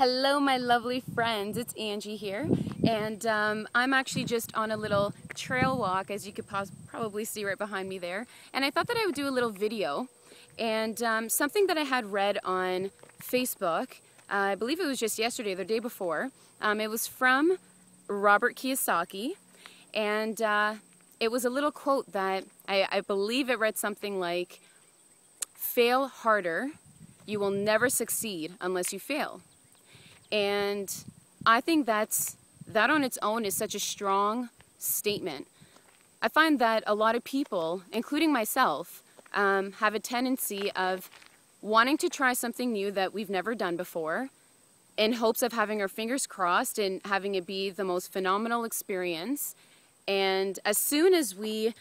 Hello my lovely friends, it's Angie here, and I'm actually just on a little trail walk, as you could probably see right behind me there, and I thought that I would do a little video, and something that I had read on Facebook, I believe it was just yesterday or the day before. It was from Robert Kiyosaki, and it was a little quote that I believe it read something like, "Fail harder, you will never succeed unless you fail." And I think that on its own is such a strong statement. I find that a lot of people, including myself, have a tendency of wanting to try something new that we've never done before in hopes of having our fingers crossed and having it be the most phenomenal experience. And as soon as we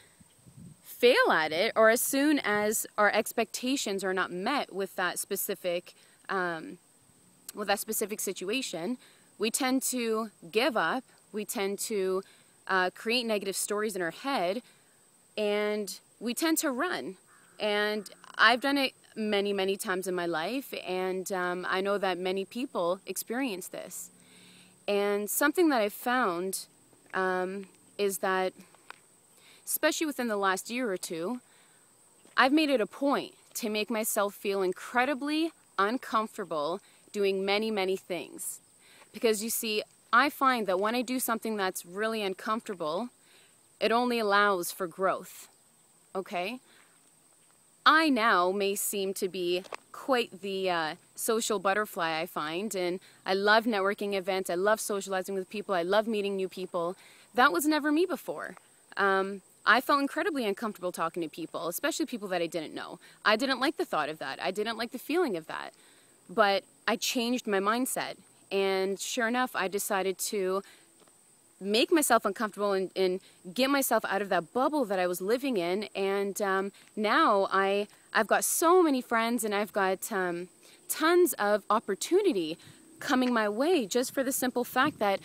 fail at it, or as soon as our expectations are not met with that specific situation, we tend to give up, we tend to create negative stories in our head, and we tend to run. And I've done it many, many times in my life, and I know that many people experience this. And something that I've found is that, especially within the last year or two, I've made it a point to make myself feel incredibly uncomfortable doing many, many things. Because you see, I find that when I do something that's really uncomfortable, it only allows for growth, okay? I now may seem to be quite the social butterfly, I find, and I love networking events, I love socializing with people, I love meeting new people. That was never me before. I felt incredibly uncomfortable talking to people, especially people that I didn't know. I didn't like the thought of that. I didn't like the feeling of that. But I changed my mindset, and sure enough, I decided to make myself uncomfortable and get myself out of that bubble that I was living in. And now I've got so many friends, and I've got tons of opportunity coming my way just for the simple fact that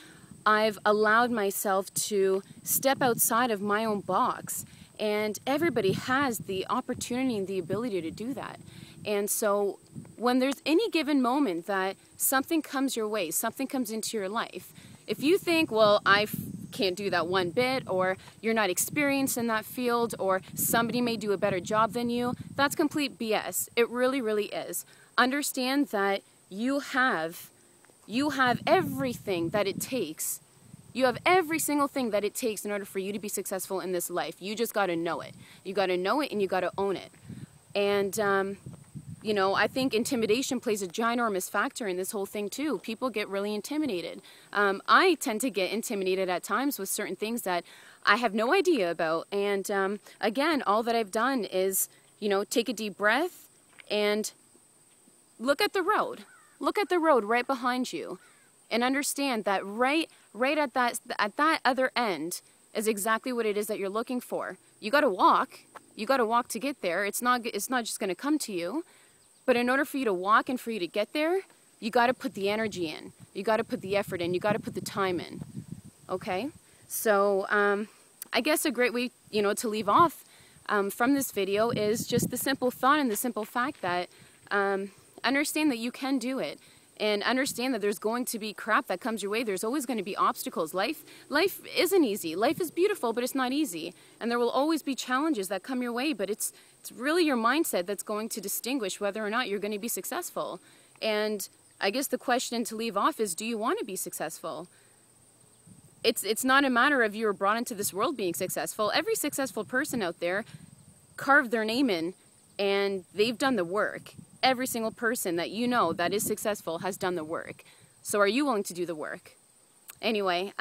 I've allowed myself to step outside of my own box. And everybody has the opportunity and the ability to do that. And so when there's any given moment that something comes your way, something comes into your life, if you think, well, I can't do that one bit, or you're not experienced in that field, or somebody may do a better job than you, that's complete BS. It really, really is. Understand that you have everything that it takes. You have every single thing that it takes in order for you to be successful in this life. You just got to know it. You got to know it, and you got to own it. And you know, I think intimidation plays a ginormous factor in this whole thing too. People get really intimidated. I tend to get intimidated at times with certain things that I have no idea about. And again, all that I've done is, you know, take a deep breath and look at the road. Look at the road right behind you, and understand that right at that other end is exactly what it is that you're looking for. You got to walk. You got to walk to get there. It's not just going to come to you. But in order for you to walk and for you to get there, you got to put the energy in. You got to put the effort in. You got to put the time in. Okay? So I guess a great way, you know, to leave off from this video is just the simple thought and the simple fact that understand that you can do it. And understand that there's going to be crap that comes your way. There's always going to be obstacles. Life isn't easy. Life is beautiful, but it's not easy. And there will always be challenges that come your way, but it's really your mindset that's going to distinguish whether or not you're going to be successful. And I guess the question to leave off is, do you want to be successful? It's not a matter of you were brought into this world being successful. Every successful person out there carved their name in, and they've done the work. Every single person that you know that is successful has done the work. So are you willing to do the work? Anyway,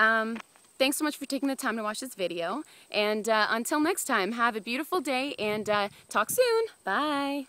thanks so much for taking the time to watch this video. And until next time, have a beautiful day, and talk soon. Bye.